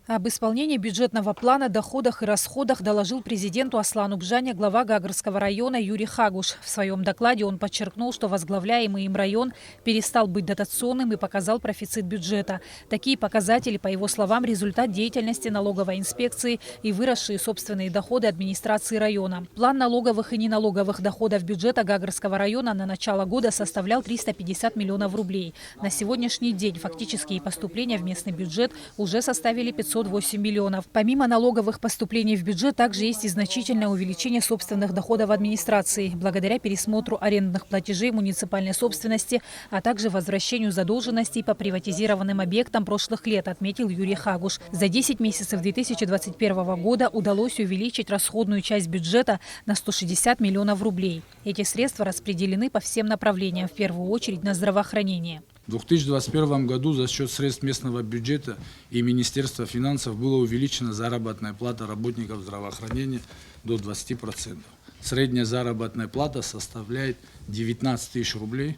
Об исполнении бюджетного плана, доходах и расходах доложил президенту Аслану Бжане глава Гагарского района Юрий Хагуш. В своем докладе он подчеркнул, что возглавляемый им район перестал быть дотационным и показал профицит бюджета. Такие показатели, по его словам, результат деятельности налоговой инспекции и выросшие собственные доходы администрации района. План налоговых и неналоговых доходов бюджета Гагарского района на начало года составлял 350 миллионов рублей. На сегодняшний день фактические поступления в местный бюджет уже составили 508 миллионов. Помимо налоговых поступлений в бюджет, также есть и значительное увеличение собственных доходов администрации, благодаря пересмотру арендных платежей муниципальной собственности, а также возвращению задолженностей по приватизированным объектам прошлых лет, отметил Юрий Хагуш. За 10 месяцев 2021 года удалось увеличить расходную часть бюджета на 160 миллионов рублей. Эти средства распределены по всем направлениям, в первую очередь на здравоохранение. В 2021 году за счет средств местного бюджета и Министерства финансов была увеличена заработная плата работников здравоохранения до 20%. Средняя заработная плата составляет 19 тысяч рублей,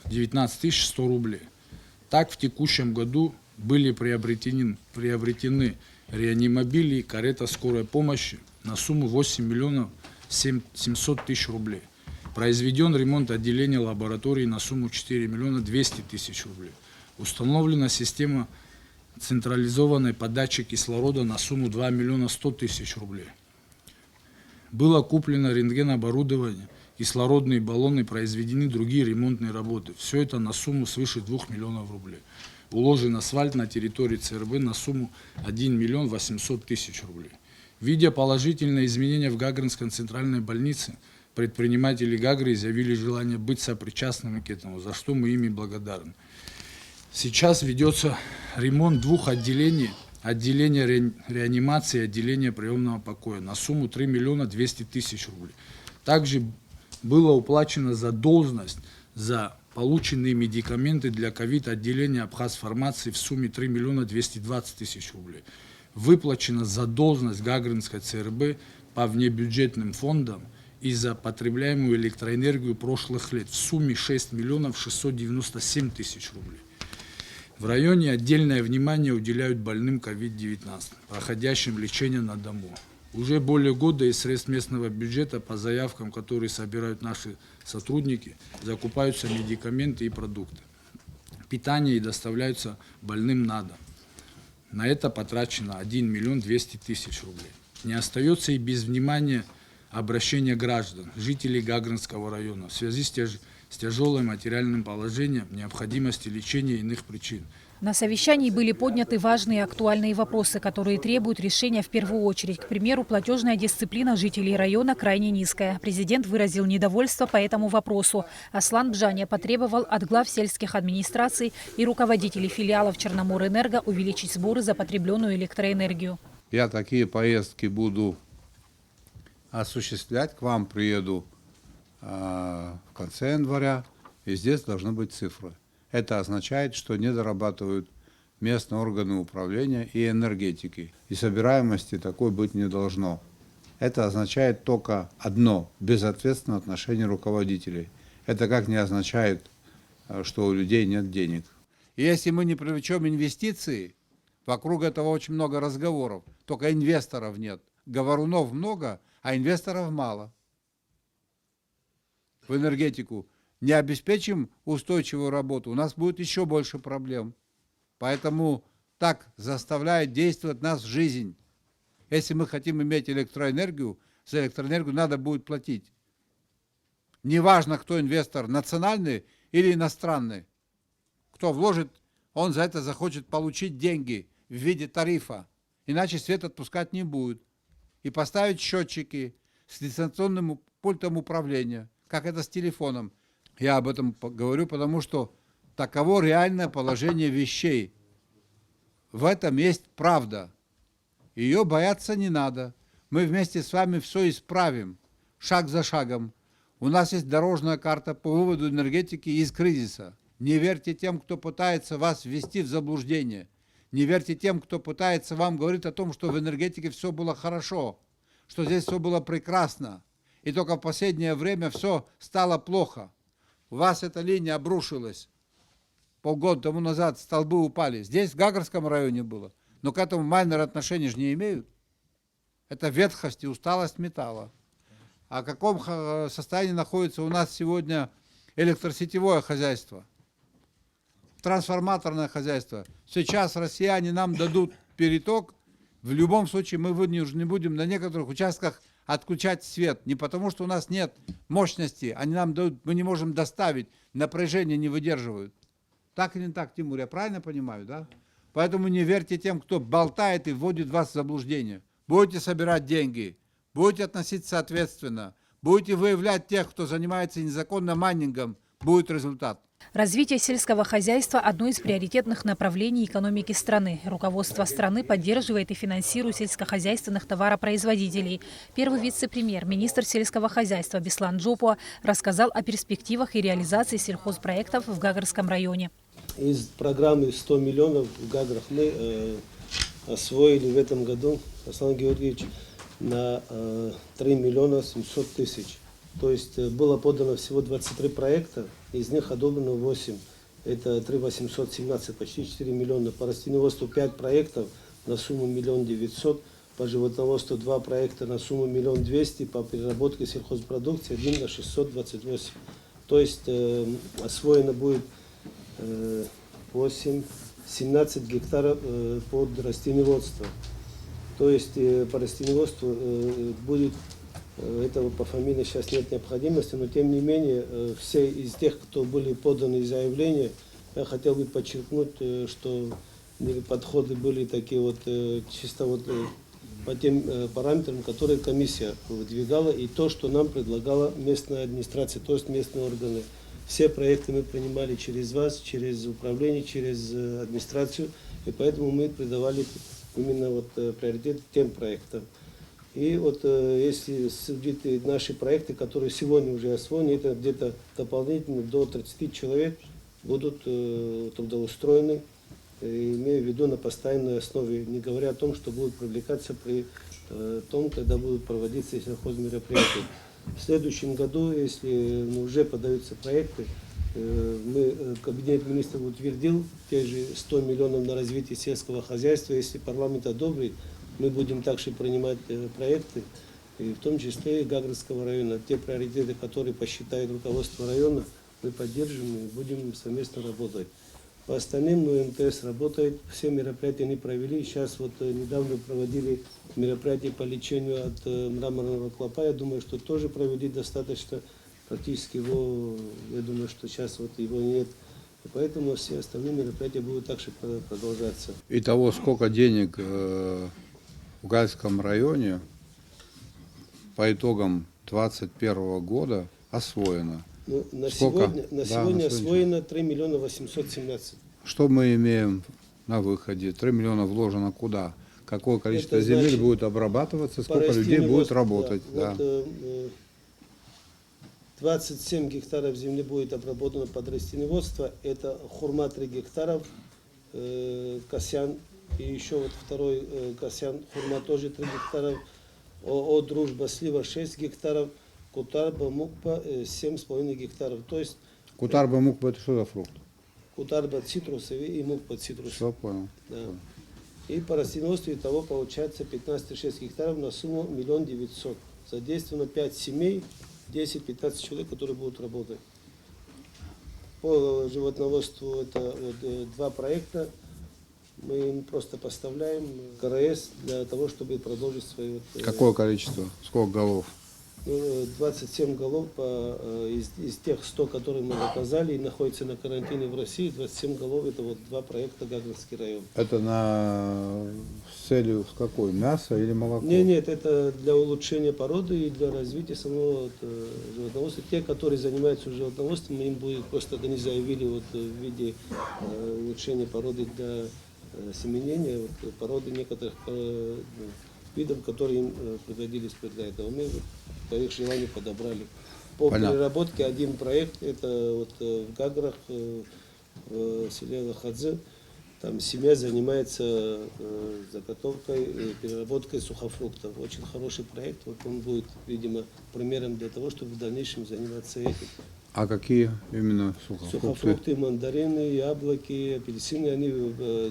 19 100 рублей. Так, в текущем году были приобретены реанимобили и карета скорой помощи на сумму 8 миллионов 700 тысяч рублей. Произведен ремонт отделения лаборатории на сумму 4 миллиона 200 тысяч рублей. Установлена система централизованной подачи кислорода на сумму 2 миллиона 100 тысяч рублей. Было куплено рентгеноборудование, кислородные баллоны, произведены другие ремонтные работы. Все это на сумму свыше 2 миллионов рублей. Уложен асфальт на территории ЦРБ на сумму 1 миллион 800 тысяч рублей. Видя положительные изменения в Гагаринской центральной больнице, предприниматели Гагры изъявили желание быть сопричастными к этому, за что мы ими благодарны. Сейчас ведется ремонт двух отделений, отделения реанимации и отделения приемного покоя на сумму 3 миллиона 200 тысяч рублей. Также была уплачена задолженность за полученные медикаменты для ковид-отделения Абхазфармации в сумме 3 миллиона 220 тысяч рублей. Выплачена задолженность Гагаринской ЦРБ по внебюджетным фондам и за потребляемую электроэнергию прошлых лет в сумме 6 миллионов 697 тысяч рублей. В районе отдельное внимание уделяют больным COVID-19, проходящим лечение на дому. Уже более года из средств местного бюджета по заявкам, которые собирают наши сотрудники, закупаются медикаменты и продукты. Питание и доставляются больным на дом. На это потрачено 1 миллион 200 тысяч рублей. Не остается и без внимания обращение граждан, жителей Гагаринского района в связи с тяжелым материальным положением, необходимости лечения и иных причин. На совещании были подняты важные и актуальные вопросы, которые требуют решения в первую очередь. К примеру, платежная дисциплина жителей района крайне низкая. Президент выразил недовольство по этому вопросу. Аслан Бжане потребовал от глав сельских администраций и руководителей филиалов Черноморэнерго увеличить сборы за потребленную электроэнергию. Я такие поездки буду осуществлять, к вам приеду в конце января, и здесь должны быть цифры. Это означает, что не дорабатывают местные органы управления и энергетики. И собираемости такой быть не должно. Это означает только одно – безответственное отношение руководителей. Это как не означает, что у людей нет денег. И если мы не привлечем инвестиции, вокруг этого очень много разговоров, только инвесторов нет. Говорунов много, а инвесторов мало. В энергетику не обеспечим устойчивую работу, у нас будет еще больше проблем. Поэтому так заставляет действовать нас жизнь. Если мы хотим иметь электроэнергию, за электроэнергию надо будет платить. Неважно, кто инвестор, национальный или иностранный. Кто вложит, он за это захочет получить деньги в виде тарифа. Иначе свет отпускать не будет. И поставить счетчики с дистанционным пультом управления, как это с телефоном. Я об этом говорю, потому что таково реальное положение вещей. В этом есть правда. Ее бояться не надо. Мы вместе с вами все исправим, шаг за шагом. У нас есть дорожная карта по выводу энергетики из кризиса. Не верьте тем, кто пытается вас ввести в заблуждение. Не верьте тем, кто пытается вам говорить о том, что в энергетике все было хорошо, что здесь все было прекрасно, и только в последнее время все стало плохо. У вас эта линия обрушилась. Полгода тому назад столбы упали. Здесь, в Гагарском районе было. Но к этому майнеры отношения же не имеют. Это ветхость и усталость металла. А в каком состоянии находится у нас сегодня электросетевое хозяйство, трансформаторное хозяйство? Сейчас россияне нам дадут переток, в любом случае мы вынуждены будем на некоторых участках отключать свет. Не потому, что у нас нет мощности, они нам дают, мы не можем доставить, напряжение не выдерживают. Так или не так, Тимур, я правильно понимаю, да? Поэтому не верьте тем, кто болтает и вводит вас в заблуждение. Будете собирать деньги, будете относиться соответственно, будете выявлять тех, кто занимается незаконным майнингом, будет результат. Развитие сельского хозяйства – одно из приоритетных направлений экономики страны. Руководство страны поддерживает и финансирует сельскохозяйственных товаропроизводителей. Первый вице-премьер, министр сельского хозяйства Беслан Джопуа рассказал о перспективах и реализации сельхозпроектов в Гагарском районе. Из программы 100 миллионов в Гаграх мы освоили в этом году, Аслан Георгиевич, на 3 миллиона 700 тысяч. То есть было подано всего 23 проекта, из них одобрено 8. Это 3 817, почти 4 миллиона. По растениеводству 5 проектов на сумму 1 900 000. По животноводству 2 проекта на сумму 1 200 000. По переработке сельхозпродукции 1 на 628. То есть освоено будет 17 гектаров под растениеводство. То есть по растениеводству будет, этого по фамилии сейчас нет необходимости, но тем не менее все из тех, кто были поданы заявления, я хотел бы подчеркнуть, что подходы были такие вот чисто вот по тем параметрам, которые комиссия выдвигала, и то, что нам предлагала местная администрация, то есть местные органы. Все проекты мы принимали через вас, через управление, через администрацию, и поэтому мы придавали именно вот приоритет тем проектам. И вот если судить наши проекты, которые сегодня уже освоены, это где-то дополнительно до 30 человек будут трудоустроены, имея в виду на постоянной основе, не говоря о том, что будут привлекаться при том, когда будут проводиться сельхозмероприятия. В следующем году, если уже подаются проекты, Кабинет министров утвердил те же 100 миллионов на развитие сельского хозяйства. Если парламент одобрит, мы будем также принимать проекты, и в том числе и Гагрского района. Те приоритеты, которые посчитает руководство района, мы поддержим и будем совместно работать. По остальным, МТС работает, все мероприятия они провели. Сейчас вот недавно проводили мероприятие по лечению от мраморного клопа. Я думаю, что тоже провели достаточно. Практически его, я думаю, что сейчас вот его нет. И поэтому все остальные мероприятия будут также продолжаться. Итого, сколько денег в Гальском районе по итогам 2021 года освоено? Ну, на сегодня освоено 3 миллиона 817. Что мы имеем на выходе? 3 миллиона вложено куда? Какое количество земель будет обрабатываться? Сколько людей будет работать? Да. Вот, 27 гектаров земли будет обработано под растениеводство. Это хурма 3 гектаров, касян и еще вот второй касян, хурма тоже 3 гектаров, ООО «Дружба слива» 6 гектаров, кутарба, мукпа 7,5 гектаров. То есть Кутарба, мукпа — это что за фрукт? Кутарба цитрусовый и мукпа цитрусовый. Все понял. Да. И по растениеводству того получается 15,6 гектаров на сумму 1 900 000. Задействовано 5 семей, 10-15 человек, которые будут работать. По животноводству это вот 2 проекта. Мы им просто поставляем КРС для того, чтобы продолжить свое... Какое количество? Сколько голов? 27 голов из тех 100, которые мы заказали и находятся на карантине в России. 27 голов — это вот 2 проекта Гагрский район. Это с целью какой? Мясо или молоко? Нет, это для улучшения породы и для развития самого животноводства. Те, которые занимаются животноводством, им будет просто, они заявили вот в виде улучшения породы для семенения, вот, породы некоторых видов, которые им пригодились для этого. Мы по их желанию подобрали. По переработке один проект, это вот в Гаграх, в селе Лахадзе. Там семья занимается заготовкой и переработкой сухофруктов. Очень хороший проект. Вот он будет, видимо, примером для того, чтобы в дальнейшем заниматься этим. А какие именно сухофрукты? Сухофрукты, мандарины, яблоки, апельсины, они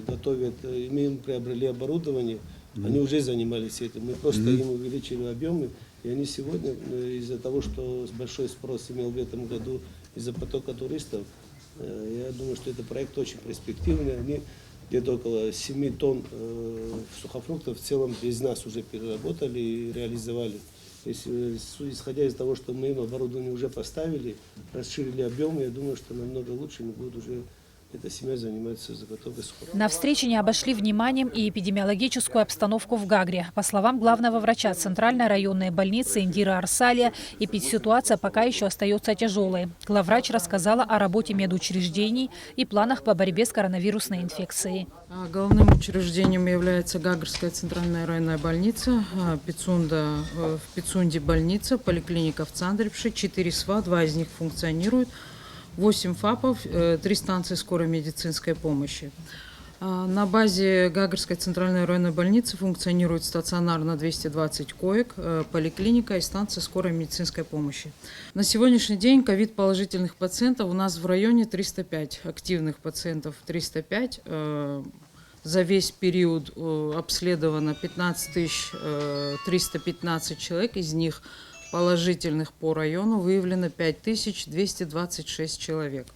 готовят, мы им приобрели оборудование, они уже занимались этим, мы просто им увеличили объемы, и они сегодня, из-за того, что большой спрос имел в этом году из-за потока туристов, я думаю, что этот проект очень перспективный, они где-то около 7 тонн сухофруктов в целом без нас уже переработали и реализовали. То есть, исходя из того, что мы им оборудование уже поставили, расширили объемы, я думаю, что намного лучше не будет уже эта семья заниматься заготовкой сухофруктов. На встрече не обошли вниманием и эпидемиологическую обстановку в Гагре. По словам главного врача Центральной районной больницы Индиры Арсалия, эпидситуация пока еще остается тяжелой. Главврач рассказала о работе медучреждений и планах по борьбе с коронавирусной инфекцией. Головным учреждением является Гагрская центральная районная больница, в Пицунде больница, поликлиника в Цандрипше, 4 СВА, 2 из них функционируют, 8 ФАПов, 3 станции скорой медицинской помощи. На базе Гагрской центральной районной больницы функционирует стационар на 220 коек, поликлиника и станция скорой медицинской помощи. На сегодняшний день ковид-положительных пациентов у нас в районе 305, активных пациентов 305. За весь период обследовано 15 315 человек, из них положительных по району выявлено 5226 человек.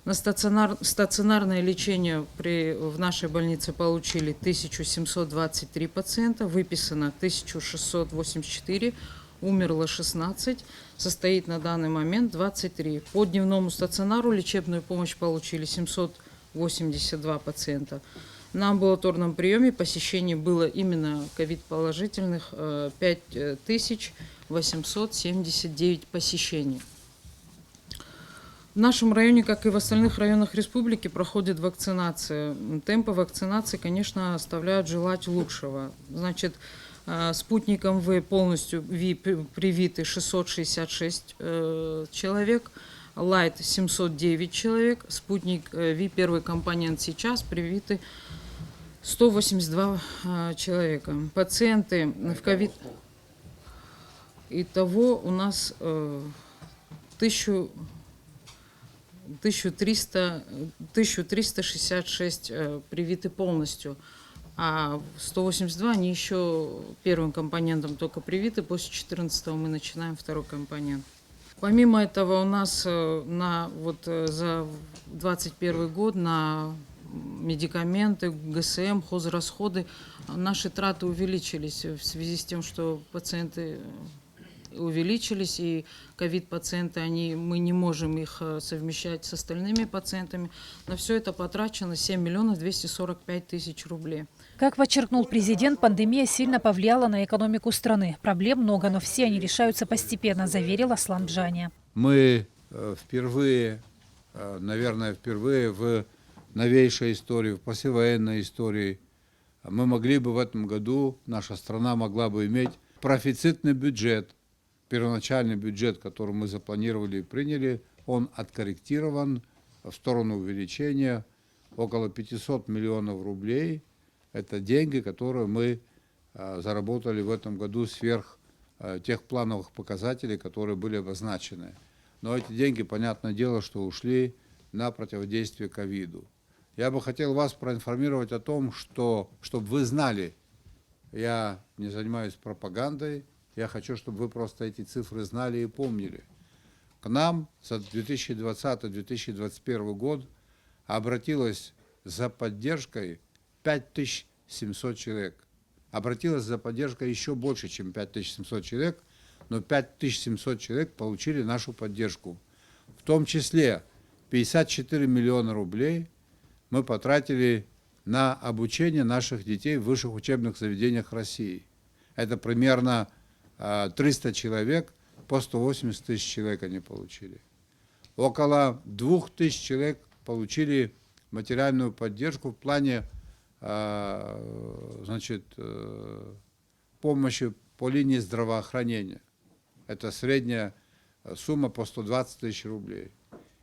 На стационарное лечение в нашей больнице получили 1723 пациента, выписано 1684, умерло 16, состоит на данный момент 23. По дневному стационару лечебную помощь получили 782 пациента. На амбулаторном приеме посещений было именно ковид-положительных 5879 посещений. В нашем районе, как и в остальных районах республики, проходит вакцинация. Темпы вакцинации, конечно, оставляют желать лучшего. Значит, спутником В полностью привиты 666 человек, Лайт 709 человек, спутник В первый компонент сейчас привиты 182 человека. Пациенты в ковид... Итого у нас 1366 привиты полностью, а 182 они еще первым компонентом только привиты, после 14 мы начинаем второй компонент. Помимо этого у нас за 2021 год на медикаменты, ГСМ, хозрасходы наши траты увеличились в связи с тем, что пациенты увеличились, и ковид-пациенты, мы не можем их совмещать с остальными пациентами. На все это потрачено 7 245 000 рублей. Как подчеркнул президент, пандемия сильно повлияла на экономику страны. Проблем много, но все они решаются постепенно, заверил Аслан Бжаня. Мы впервые в новейшей истории, в послевоенной истории, мы могли бы в этом году, наша страна могла бы иметь профицитный бюджет. Первоначальный бюджет, который мы запланировали и приняли, он откорректирован в сторону увеличения около 500 миллионов рублей. Это деньги, которые мы заработали в этом году сверх тех плановых показателей, которые были обозначены. Но эти деньги, понятное дело, что ушли на противодействие ковиду. Я бы хотел вас проинформировать о том, что, чтобы вы знали, я не занимаюсь пропагандой, я хочу, чтобы вы просто эти цифры знали и помнили. К нам за 2020-2021 год обратилось за поддержкой 5700 человек. Обратилось за поддержкой еще больше, чем 5700 человек, но 5700 человек получили нашу поддержку. В том числе 54 миллиона рублей мы потратили на обучение наших детей в высших учебных заведениях России. Это примерно 300 человек, по 180 тысяч человек они получили. Около 2000 человек получили материальную поддержку в плане помощи по линии здравоохранения. Это средняя сумма по 120 тысяч рублей.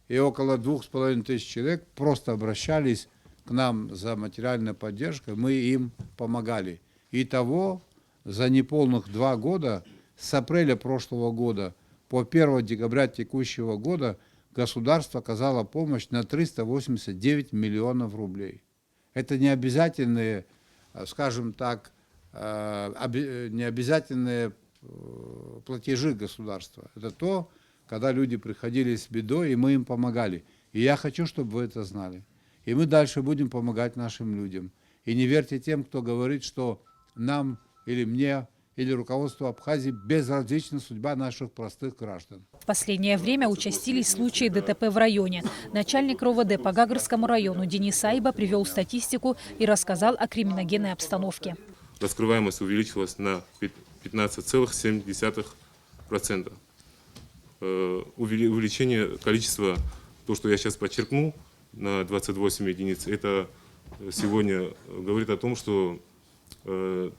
И около 2500 человек просто обращались к нам за материальной поддержкой, мы им помогали. Итого за неполных 2 года, с апреля прошлого года по 1 декабря текущего года государство оказало помощь на 389 миллионов рублей. Это не обязательные, скажем так, не обязательные платежи государства. Это то, когда люди приходили с бедой, и мы им помогали. И я хочу, чтобы вы это знали. И мы дальше будем помогать нашим людям. И не верьте тем, кто говорит, что нам или мне, или руководству Абхазии безразлична судьба наших простых граждан. В последнее время участились случаи ДТП в районе. Начальник РОВД по Гагарскому району Денис Айба привел статистику и рассказал о криминогенной обстановке. Раскрываемость увеличилась на 15,7%. Увеличение количества, то, что я сейчас подчеркну, на 28 единиц, это сегодня говорит о том, что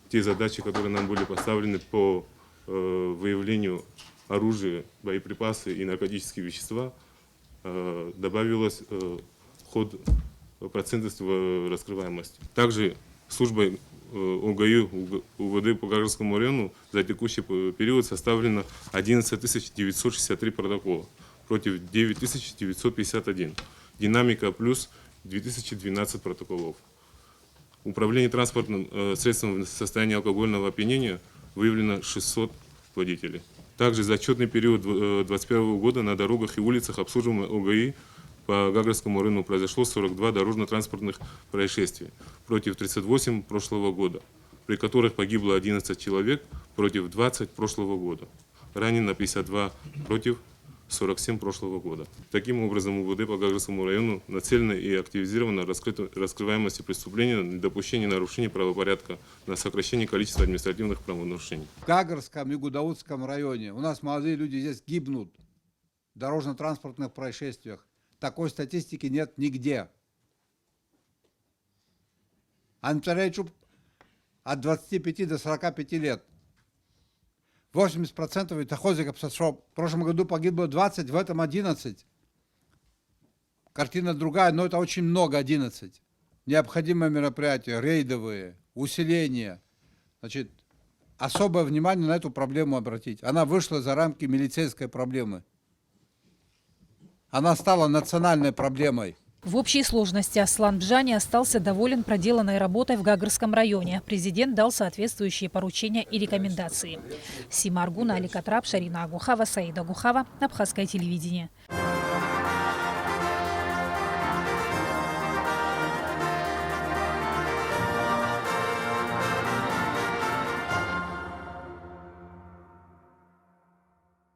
те задачи, которые нам были поставлены по выявлению оружия, боеприпасы и наркотические вещества, добавилось ход процентов раскрываемости. Также службой ОГАИ УВД по Гагарскому району за текущий период составлено 11 963 протокола против 9 951. Динамика плюс 2012 протоколов. Управление транспортным средством в состоянии алкогольного опьянения выявлено 600 водителей. Также за отчетный период 2021 года на дорогах и улицах, обслуживаемых ОГАИ по Гагарскому району, произошло 42 дорожно-транспортных происшествий против 38 прошлого года, при которых погибло 11 человек против 20 прошлого года. Ранено 52 против 47 прошлого года. Таким образом, УВД по Гагарскому району нацелена и активизирована раскрываемость преступления, недопущение нарушений правопорядка, на сокращение количества административных правонарушений. В Гагарском и Гудаутском районе у нас молодые люди здесь гибнут в дорожно-транспортных происшествиях. Такой статистики нет нигде. Антрейчуп от 25 до 45 лет. 80% это хозиков сошел. В прошлом году погибло 20, в этом 11. Картина другая, но это очень много, 11. Необходимые мероприятия, рейдовые, усиление. Значит, особое внимание на эту проблему обратить. Она вышла за рамки милицейской проблемы. Она стала национальной проблемой. В общей сложности Аслан Бжани остался доволен проделанной работой в Гагарском районе. Президент дал соответствующие поручения и рекомендации. Сима Аргуна, Алик Атрап, Шарина Агухава, Саида Агухава, Абхазское телевидение.